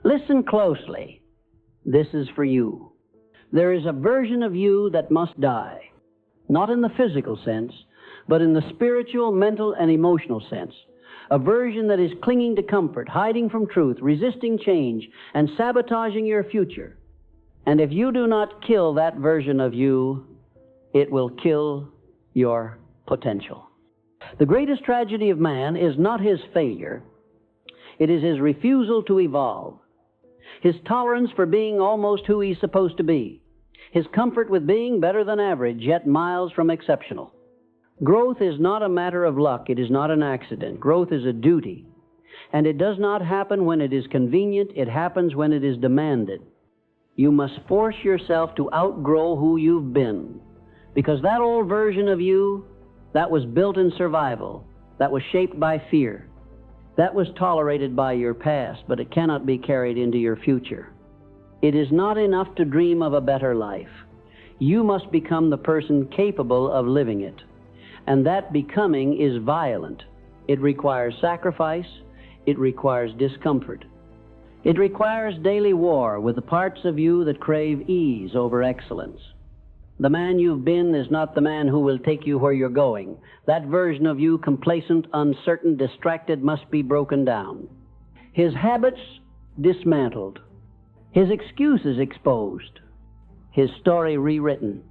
Listen closely. This is for you. There is a version of you that must die, not in the physical sense, but in the spiritual, mental, and emotional sense. A version that is clinging to comfort, hiding from truth, resisting change, and sabotaging your future. And if you do not kill that version of you, it will kill your potential. The greatest tragedy of man is not his failure. It is his refusal to evolve. His tolerance for being almost who he's supposed to be. His comfort with being better than average, yet miles from exceptional. Growth is not a matter of luck. It is not an accident. Growth is a duty. And it does not happen when it is convenient. It happens when it is demanded. You must force yourself to outgrow who you've been. Because that old version of you, that was built in survival, that was shaped by fear, that was tolerated by your past, but it cannot be carried into your future. It is not enough to dream of a better life. You must become the person capable of living it. And that becoming is violent. It requires sacrifice. It requires discomfort. It requires daily war with the parts of you that crave ease over excellence. The man you've been is not the man who will take you where you're going. That version of you, complacent, uncertain, distracted, must be broken down. His habits dismantled. His excuses exposed. His story rewritten.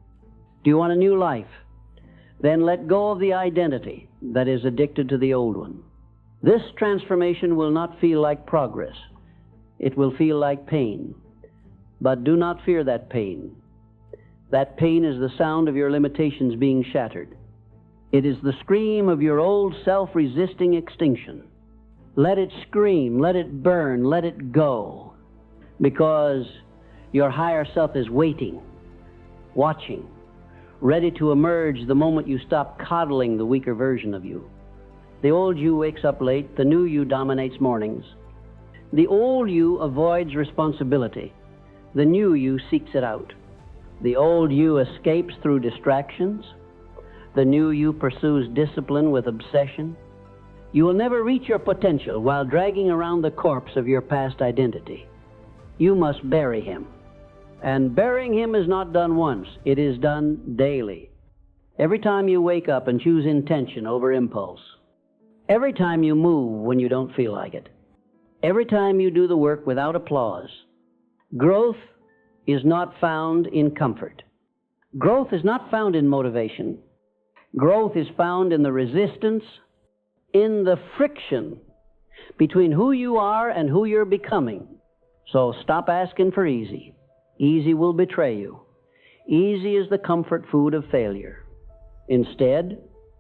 Do you want a new life? Then let go of the identity that is addicted to the old one. This transformation will not feel like progress. It will feel like pain. But do not fear that pain. That pain is the sound of your limitations being shattered. It is the scream of your old self-resisting extinction. Let it scream, let it burn, let it go. Because your higher self is waiting, watching, ready to emerge the moment you stop coddling the weaker version of you. The old you wakes up late, the new you dominates mornings. The old you avoids responsibility, the new you seeks it out. The old you escapes through distractions, the new you pursues discipline with obsession. You will never reach your potential while dragging around the corpse of your past identity. You must bury him. And burying him is not done once, it is done daily. Every time you wake up and choose intention over impulse. Every time you move when you don't feel like it. Every time you do the work without applause. Growth is not found in comfort. Growth is not found in motivation. Growth is found in the resistance, in the friction between who you are and who you're becoming. So stop asking for easy. Easy will betray you. Easy is the comfort food of failure. Instead,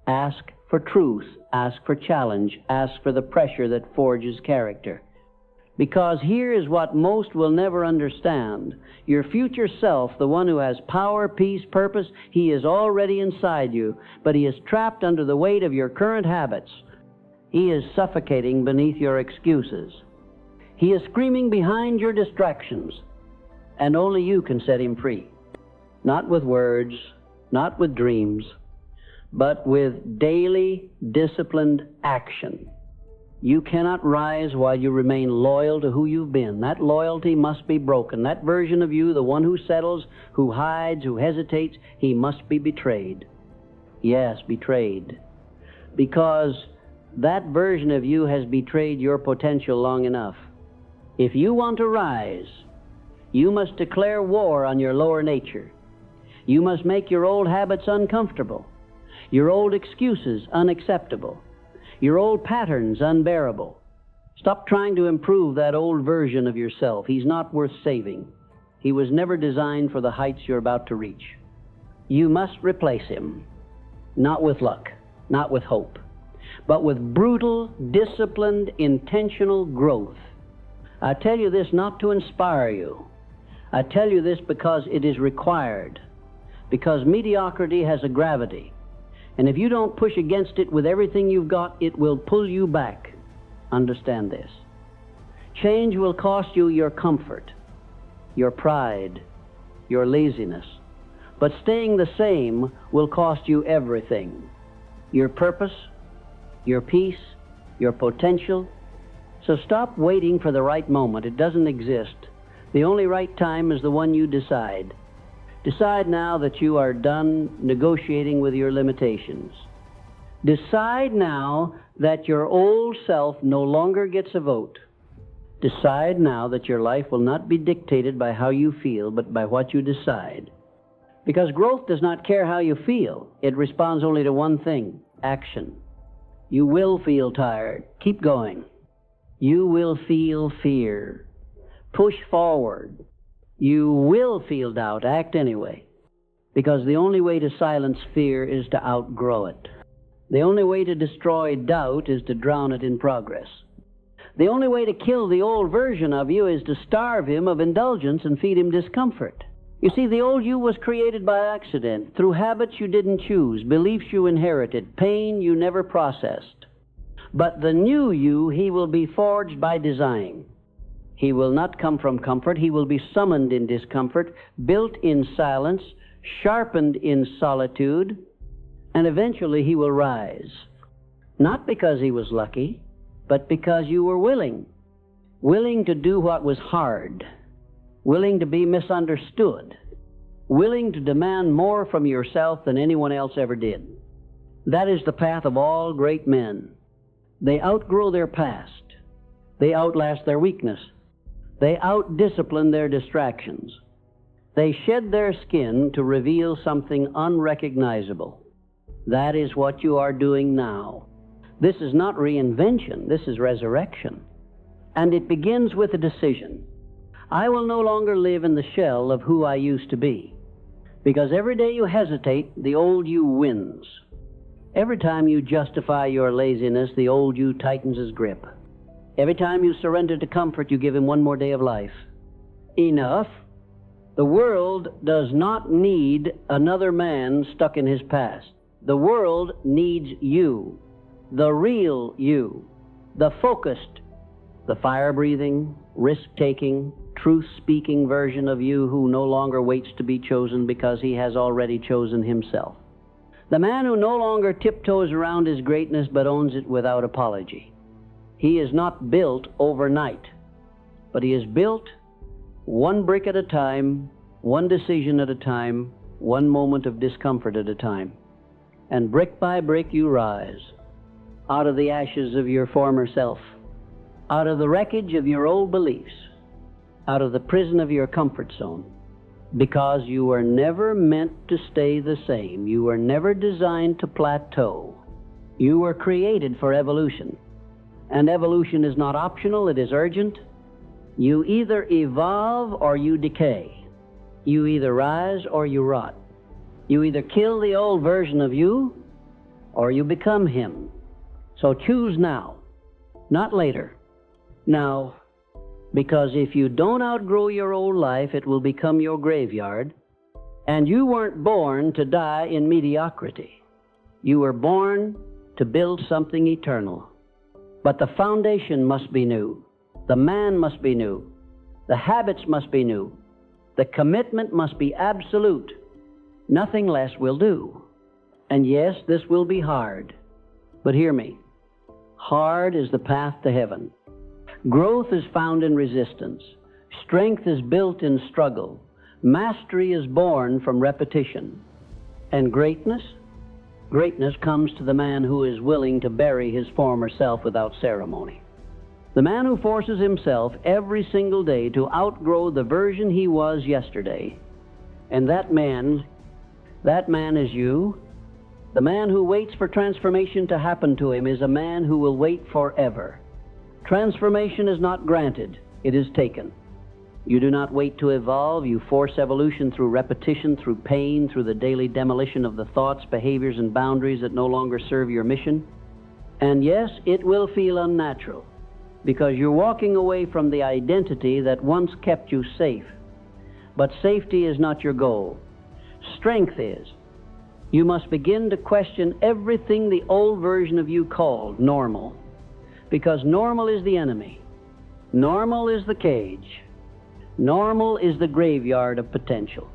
ask for truth, ask for challenge, ask for the pressure that forges character. Because here is what most will never understand. Your future self, the one who has power, peace, purpose, he is already inside you, but he is trapped under the weight of your current habits. He is suffocating beneath your excuses. He is screaming behind your distractions, and only you can set him free. Not with words, not with dreams, but with daily, disciplined action. You cannot rise while you remain loyal to who you've been. That loyalty must be broken. That version of you, the one who settles, who hides, who hesitates, he must be betrayed. Yes, betrayed. Because that version of you has betrayed your potential long enough. If you want to rise, you must declare war on your lower nature. You must make your old habits uncomfortable, your old excuses unacceptable, your old patterns unbearable. Stop trying to improve that old version of yourself. He's not worth saving. He was never designed for the heights you're about to reach. You must replace him, not with luck, not with hope, but with brutal, disciplined, intentional growth. I tell you this not to inspire you. I tell you this because it is required, because mediocrity has a gravity. And if you don't push against it with everything you've got, it will pull you back. Understand this. Change will cost you your comfort, your pride, your laziness. But staying the same will cost you everything. Your purpose, your peace, your potential, So stop waiting for the right moment. It doesn't exist. The only right time is the one you decide. Decide now that you are done negotiating with your limitations. Decide now that your old self no longer gets a vote. Decide now that your life will not be dictated by how you feel, but by what you decide. Because growth does not care how you feel. It responds only to one thing: action. You will feel tired. Keep going. You will feel fear. Push forward. You will feel doubt. Act anyway. Because the only way to silence fear is to outgrow it. The only way to destroy doubt is to drown it in progress. The only way to kill the old version of you is to starve him of indulgence and feed him discomfort. You see, the old you was created by accident, through habits you didn't choose, beliefs you inherited, pain you never processed. But the new you, he will be forged by design. He will not come from comfort. He will be summoned in discomfort, built in silence, sharpened in solitude, and eventually he will rise. Not because he was lucky, but because you were willing. Willing to do what was hard. Willing to be misunderstood. Willing to demand more from yourself than anyone else ever did. That is the path of all great men. They outgrow their past. They outlast their weakness. They outdiscipline their distractions. They shed their skin to reveal something unrecognizable. That is what you are doing now. This is not reinvention. This is resurrection. And it begins with a decision. I will no longer live in the shell of who I used to be. Because every day you hesitate, the old you wins. Every time you justify your laziness, the old you tightens his grip. Every time you surrender to comfort, you give him one more day of life. Enough. The world does not need another man stuck in his past. The world needs you, the real you, the focused, the fire-breathing, risk-taking, truth-speaking version of you who no longer waits to be chosen because he has already chosen himself. The man who no longer tiptoes around his greatness but owns it without apology. He is not built overnight, but he is built one brick at a time, one decision at a time, one moment of discomfort at a time. And brick by brick you rise, out of the ashes of your former self, out of the wreckage of your old beliefs, out of the prison of your comfort zone, because you were never meant to stay the same. You were never designed to plateau. You were created for evolution. And evolution is not optional, it is urgent. You either evolve or you decay. You either rise or you rot. You either kill the old version of you or you become him. So choose now, not later. Now, because if you don't outgrow your old life, it will become your graveyard. And you weren't born to die in mediocrity. You were born to build something eternal. But the foundation must be new. The man must be new. The habits must be new. The commitment must be absolute. Nothing less will do. And yes, this will be hard. But hear me. Hard is the path to heaven. Growth is found in resistance. Strength is built in struggle. Mastery is born from repetition. And greatness? Greatness comes to the man who is willing to bury his former self without ceremony. The man who forces himself every single day to outgrow the version he was yesterday. And that man is you. The man who waits for transformation to happen to him is a man who will wait forever. Transformation is not granted, it is taken. You do not wait to evolve, you force evolution through repetition, through pain, through the daily demolition of the thoughts, behaviors, and boundaries that no longer serve your mission. And yes, it will feel unnatural, because you're walking away from the identity that once kept you safe. But safety is not your goal. Strength is. You must begin to question everything the old version of you called normal, because normal is the enemy. Normal is the cage. Normal is the graveyard of potential.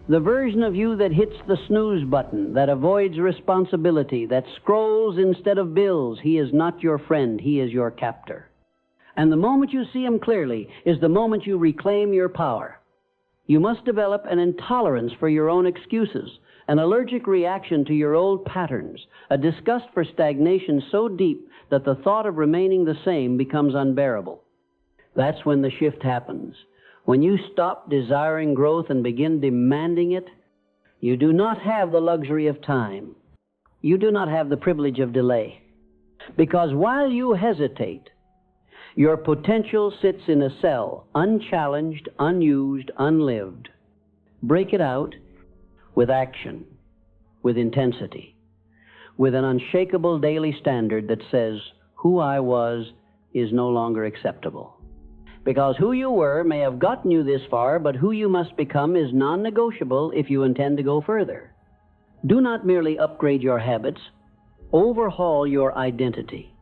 The version of you that hits the snooze button, that avoids responsibility, that scrolls instead of bills, he is not your friend, he is your captor. And the moment you see them clearly is the moment you reclaim your power. You must develop an intolerance for your own excuses, an allergic reaction to your old patterns, a disgust for stagnation so deep that the thought of remaining the same becomes unbearable. That's when the shift happens. When you stop desiring growth and begin demanding it, you do not have the luxury of time. You do not have the privilege of delay. Because while you hesitate, your potential sits in a cell, unchallenged, unused, unlived. Break it out with action, with intensity, with an unshakable daily standard that says, who I was is no longer acceptable. Because who you were may have gotten you this far, but who you must become is non-negotiable if you intend to go further. Do not merely upgrade your habits, overhaul your identity.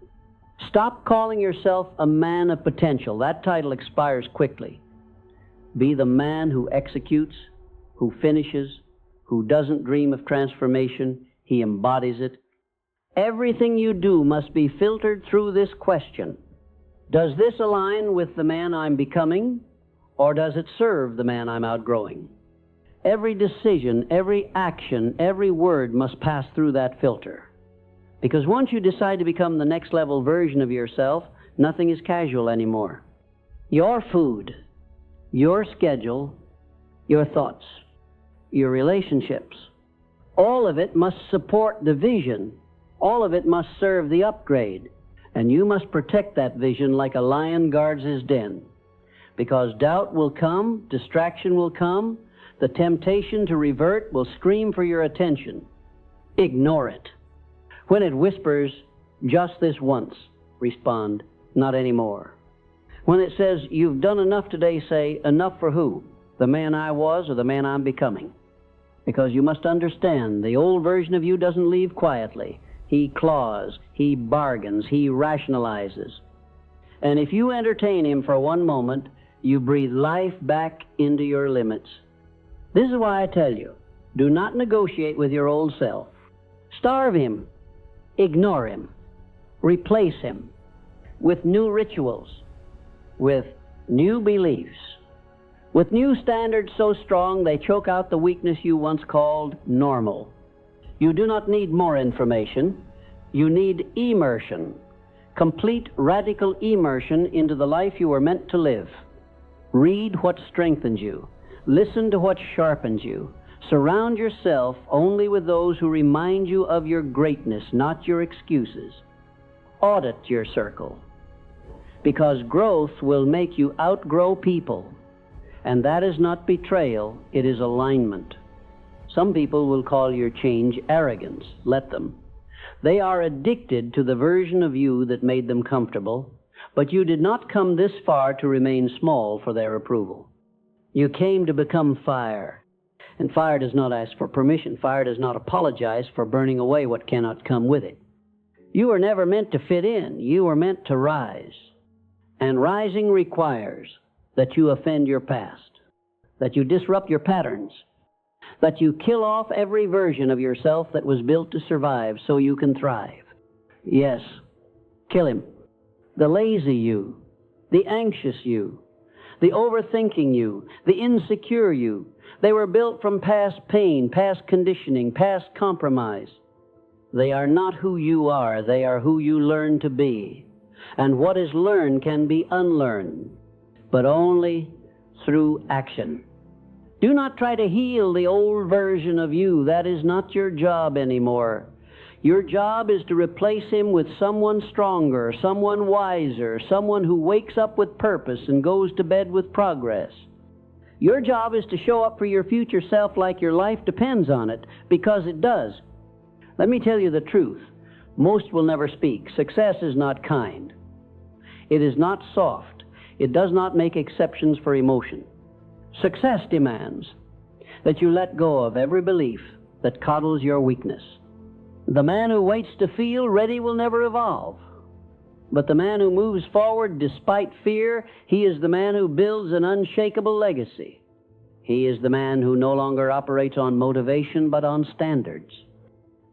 Stop calling yourself a man of potential. That title expires quickly. Be the man who executes, who finishes, who doesn't dream of transformation, he embodies it. Everything you do must be filtered through this question. Does this align with the man I'm becoming, or does it serve the man I'm outgrowing? Every decision, every action, every word must pass through that filter. Because once you decide to become the next level version of yourself, nothing is casual anymore. Your food, your schedule, your thoughts, your relationships, all of it must support the vision. All of it must serve the upgrade. And you must protect that vision like a lion guards his den. Because doubt will come, distraction will come, the temptation to revert will scream for your attention. Ignore it. When it whispers, just this once, respond, not anymore. When it says, you've done enough today, say, enough for who? The man I was or the man I'm becoming? Because you must understand, the old version of you doesn't leave quietly. He claws, he bargains, he rationalizes. And if you entertain him for one moment, you breathe life back into your limits. This is why I tell you, do not negotiate with your old self. Starve him, ignore him, replace him with new rituals, with new beliefs, with new standards so strong they choke out the weakness you once called normal. You do not need more information. You need immersion, complete radical immersion into the life you were meant to live. Read what strengthens you. Listen to what sharpens you. Surround yourself only with those who remind you of your greatness, not your excuses. Audit your circle, because growth will make you outgrow people, and that is not betrayal, it is alignment. Some people will call your change arrogance. Let them. They are addicted to the version of you that made them comfortable, but you did not come this far to remain small for their approval. You came to become fire, and fire does not ask for permission. Fire does not apologize for burning away what cannot come with it. You were never meant to fit in. You were meant to rise, and rising requires that you offend your past, that you disrupt your patterns, that you kill off every version of yourself that was built to survive so you can thrive. Yes, kill him. The lazy you, the anxious you, the overthinking you, the insecure you. They were built from past pain, past conditioning, past compromise. They are not who you are. They are who you learn to be. And what is learned can be unlearned, but only through action. Do not try to heal the old version of you. That is not your job anymore. Your job is to replace him with someone stronger, someone wiser, someone who wakes up with purpose and goes to bed with progress. Your job is to show up for your future self like your life depends on it, because it does. Let me tell you the truth. Most will never speak. Success is not kind. It is not soft. It does not make exceptions for emotion. Success demands that you let go of every belief that coddles your weakness. The man who waits to feel ready will never evolve. But the man who moves forward despite fear, he is the man who builds an unshakable legacy. He is the man who no longer operates on motivation but on standards.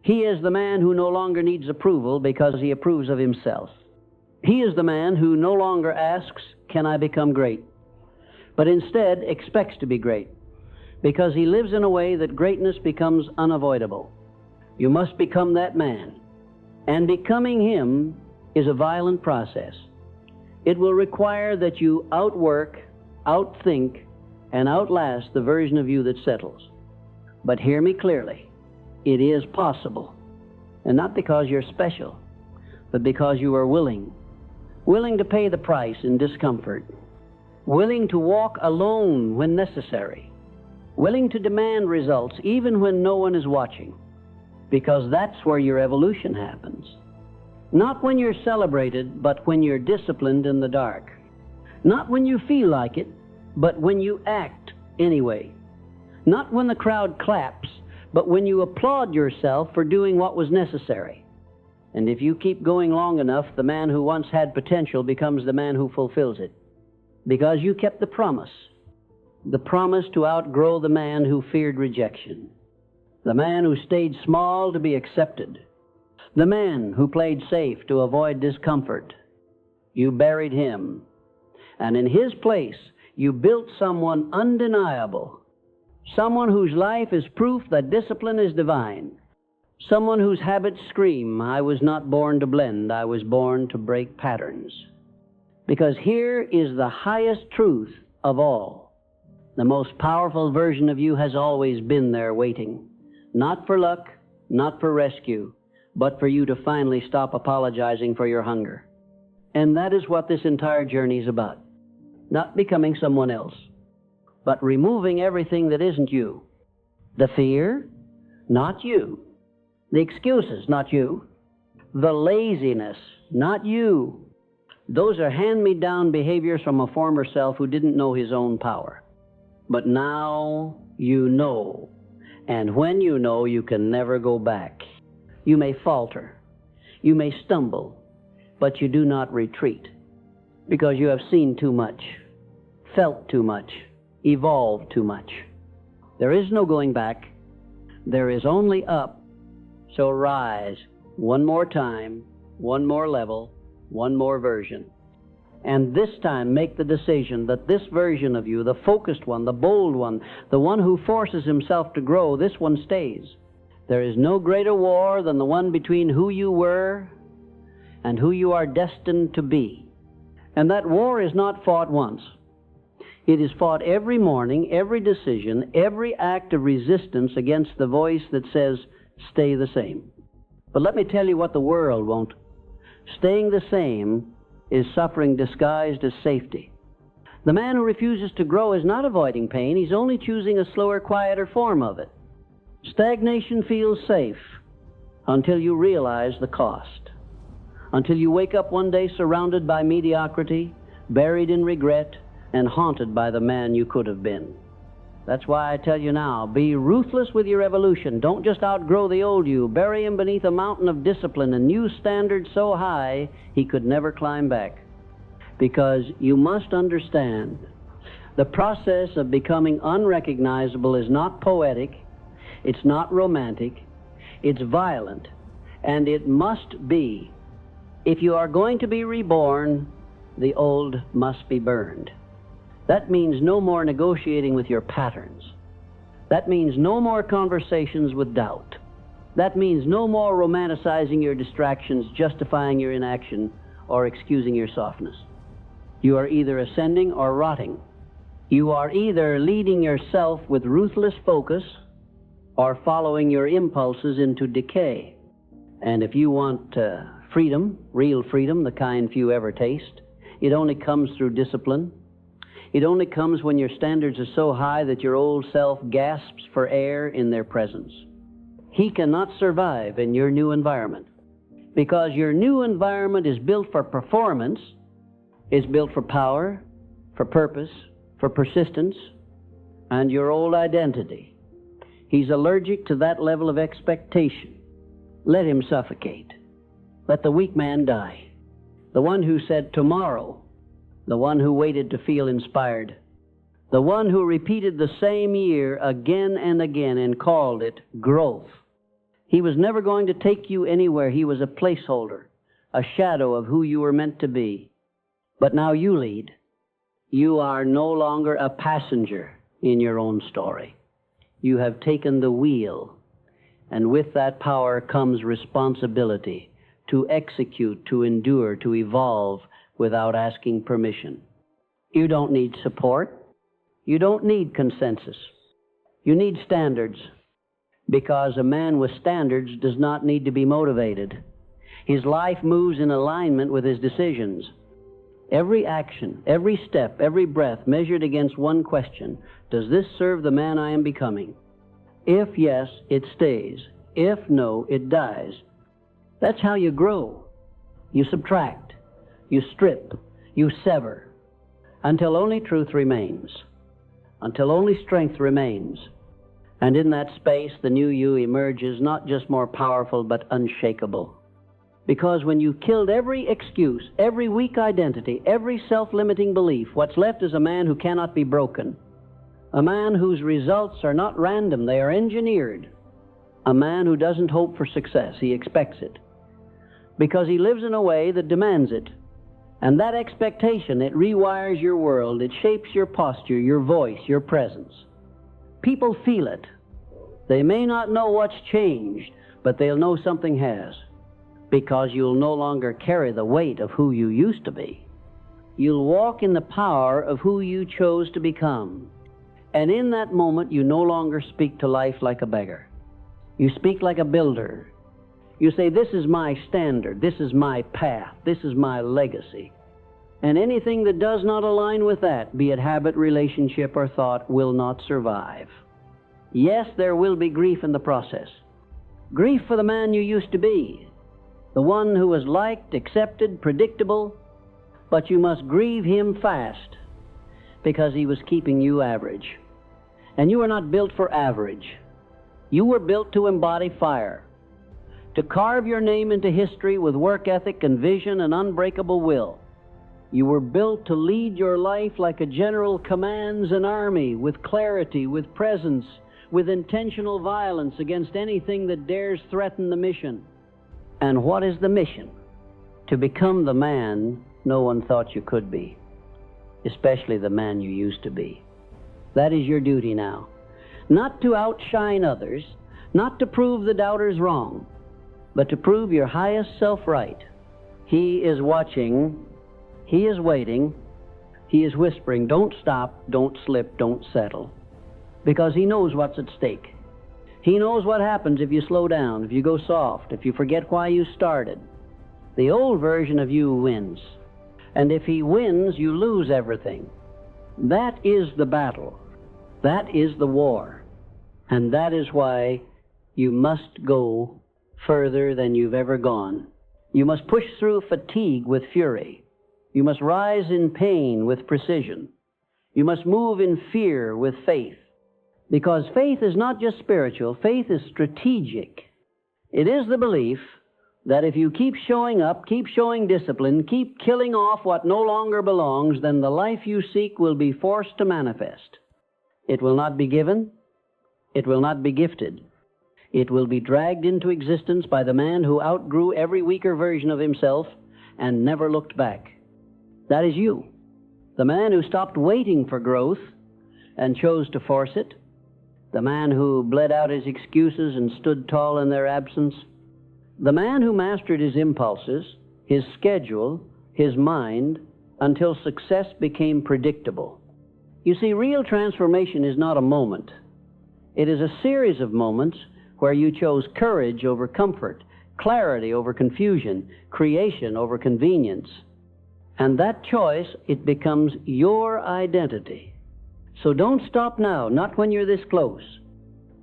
He is the man who no longer needs approval because he approves of himself. He is the man who no longer asks, "Can I become great?" but instead expects to be great, because he lives in a way that greatness becomes unavoidable. You must become that man, and becoming him is a violent process. It will require that you outwork, outthink, and outlast the version of you that settles. But hear me clearly, it is possible, and not because you're special, but because you are willing to pay the price in discomfort, willing to walk alone when necessary, willing to demand results even when no one is watching, because that's where your evolution happens. Not when you're celebrated, but when you're disciplined in the dark. Not when you feel like it, but when you act anyway. Not when the crowd claps, but when you applaud yourself for doing what was necessary. And if you keep going long enough, the man who once had potential becomes the man who fulfills it. Because you kept the promise to outgrow the man who feared rejection, the man who stayed small to be accepted, the man who played safe to avoid discomfort. You buried him, and in his place you built someone undeniable, someone whose life is proof that discipline is divine, someone whose habits scream, "I was not born to blend, I was born to break patterns." Because here is the highest truth of all. The most powerful version of you has always been there waiting, not for luck, not for rescue, but for you to finally stop apologizing for your hunger. And that is what this entire journey is about. Not becoming someone else, but removing everything that isn't you. The fear, not you. The excuses, not you. The laziness, not you. Those are hand-me-down behaviors from a former self who didn't know his own power. But now you know. And when you know, you can never go back. You may falter. You may stumble. But you do not retreat. Because you have seen too much, felt too much, evolved too much. There is no going back. There is only up. So rise one more time, one more level, one more version. And this time make the decision that this version of you, the focused one, the bold one, the one who forces himself to grow, this one stays. There is no greater war than the one between who you were and who you are destined to be. And that war is not fought once. It is fought every morning, every decision, every act of resistance against the voice that says, "Stay the same." But let me tell you what the world won't. Staying the same is suffering disguised as safety. The man who refuses to grow is not avoiding pain. He's only choosing a slower, quieter form of it. Stagnation feels safe until you realize the cost. Until you wake up one day surrounded by mediocrity, buried in regret, and haunted by the man you could have been. That's why I tell you now, be ruthless with your evolution. Don't just outgrow the old you. Bury him beneath a mountain of discipline and new standards so high he could never climb back. Because you must understand, the process of becoming unrecognizable is not poetic, it's not romantic, it's violent, and it must be. If you are going to be reborn, the old must be burned. That means no more negotiating with your patterns. That means no more conversations with doubt. That means no more romanticizing your distractions, justifying your inaction, or excusing your softness. You are either ascending or rotting. You are either leading yourself with ruthless focus or following your impulses into decay. And if you want freedom, real freedom, the kind few ever taste, it only comes through discipline. It only comes when your standards are so high that your old self gasps for air in their presence. He cannot survive in your new environment because your new environment is built for performance, is built for power, for purpose, for persistence, and your old identity. He's allergic to that level of expectation. Let him suffocate. Let the weak man die. The one who said tomorrow, the one who waited to feel inspired, the one who repeated the same year again and again and called it growth. He was never going to take you anywhere. He was a placeholder, a shadow of who you were meant to be. But now you lead. You are no longer a passenger in your own story. You have taken the wheel, and with that power comes responsibility to execute, to endure, to evolve without asking permission. You don't need support. You don't need consensus. You need standards, because a man with standards does not need to be motivated. His life moves in alignment with his decisions. Every action, every step, every breath measured against one question: does this serve the man I am becoming? If yes, it stays. If no, it dies. That's how you grow. You subtract, you strip, you sever, until only truth remains, until only strength remains. And in that space, the new you emerges not just more powerful, but unshakable. Because when you've killed every excuse, every weak identity, every self-limiting belief, what's left is a man who cannot be broken. A man whose results are not random, they are engineered. A man who doesn't hope for success, he expects it. Because he lives in a way that demands it. And that expectation, it rewires your world, it shapes your posture, your voice, your presence. People feel it. They may not know what's changed, but they'll know something has. Because you'll no longer carry the weight of who you used to be. You'll walk in the power of who you chose to become. And in that moment, you no longer speak to life like a beggar. You speak like a builder. You say, this is my standard, this is my path, this is my legacy. And anything that does not align with that, be it habit, relationship, or thought, will not survive. Yes, there will be grief in the process. Grief for the man you used to be. The one who was liked, accepted, predictable, but you must grieve him fast because he was keeping you average. And you were not built for average. You were built to embody fire, to carve your name into history with work ethic and vision and unbreakable will. You were built to lead your life like a general commands an army, with clarity, with presence, with intentional violence against anything that dares threaten the mission. And what is the mission? To become the man no one thought you could be, especially the man you used to be. That is your duty now. Not to outshine others, not to prove the doubters wrong, but to prove your highest self right. He is watching, he is waiting, he is whispering, don't stop, don't slip, don't settle, because he knows what's at stake. He knows what happens if you slow down, if you go soft, if you forget why you started. The old version of you wins. And if he wins, you lose everything. That is the battle. That is the war. And that is why you must go further than you've ever gone. You must push through fatigue with fury. You must rise in pain with precision. You must move in fear with faith. Because faith is not just spiritual, faith is strategic. It is the belief that if you keep showing up, keep showing discipline, keep killing off what no longer belongs, then the life you seek will be forced to manifest. It will not be given. It will not be gifted. It will be dragged into existence by the man who outgrew every weaker version of himself and never looked back. That is you. The man who stopped waiting for growth and chose to force it. The man who bled out his excuses and stood tall in their absence. The man who mastered his impulses, his schedule, his mind, until success became predictable. You see, real transformation is not a moment. It is a series of moments where you chose courage over comfort, clarity over confusion, creation over convenience. And that choice, it becomes your identity. So don't stop now, not when you're this close,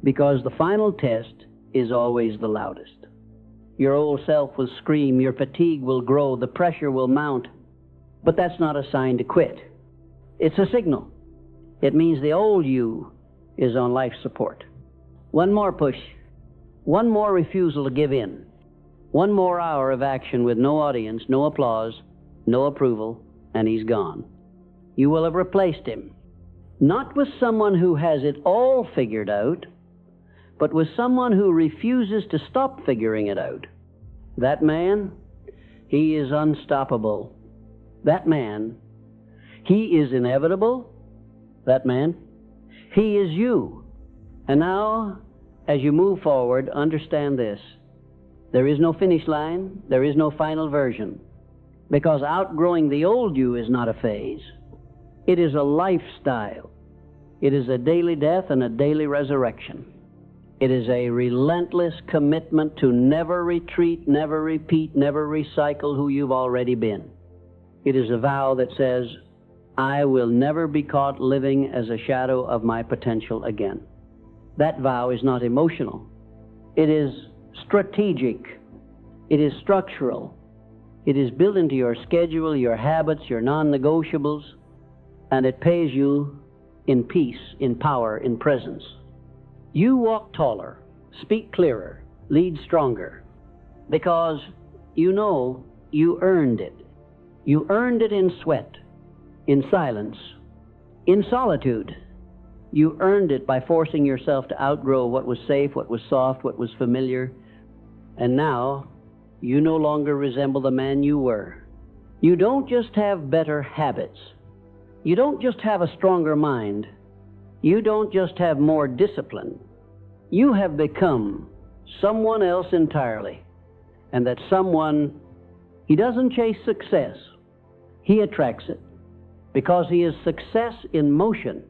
because the final test is always the loudest. Your old self will scream, your fatigue will grow, the pressure will mount, but that's not a sign to quit. It's a signal. It means the old you is on life support. One more push, one more refusal to give in, one more hour of action with no audience, no applause, no approval, and he's gone. You will have replaced him. Not with someone who has it all figured out, but with someone who refuses to stop figuring it out. That man, He is unstoppable. That man, he is inevitable. That man, he is you. And now, as you move forward, understand this. There is no finish line. There is no final version. Because outgrowing the old you is not a phase. It is a lifestyle. It is a daily death and a daily resurrection. It is a relentless commitment to never retreat, never repeat, never recycle who you've already been. It is a vow that says, I will never be caught living as a shadow of my potential again. That vow is not emotional. It is strategic. It is structural. It is built into your schedule, your habits, your non-negotiables, and it pays you in peace, in power, in presence. You walk taller, speak clearer, lead stronger, because you know you earned it. You earned it in sweat, in silence, in solitude. You earned it by forcing yourself to outgrow what was safe, what was soft, what was familiar. And now, you no longer resemble the man you were. You don't just have better habits. You don't just have a stronger mind. You don't just have more discipline. You have become someone else entirely. And that someone, he doesn't chase success. He attracts it. Because he is success in motion.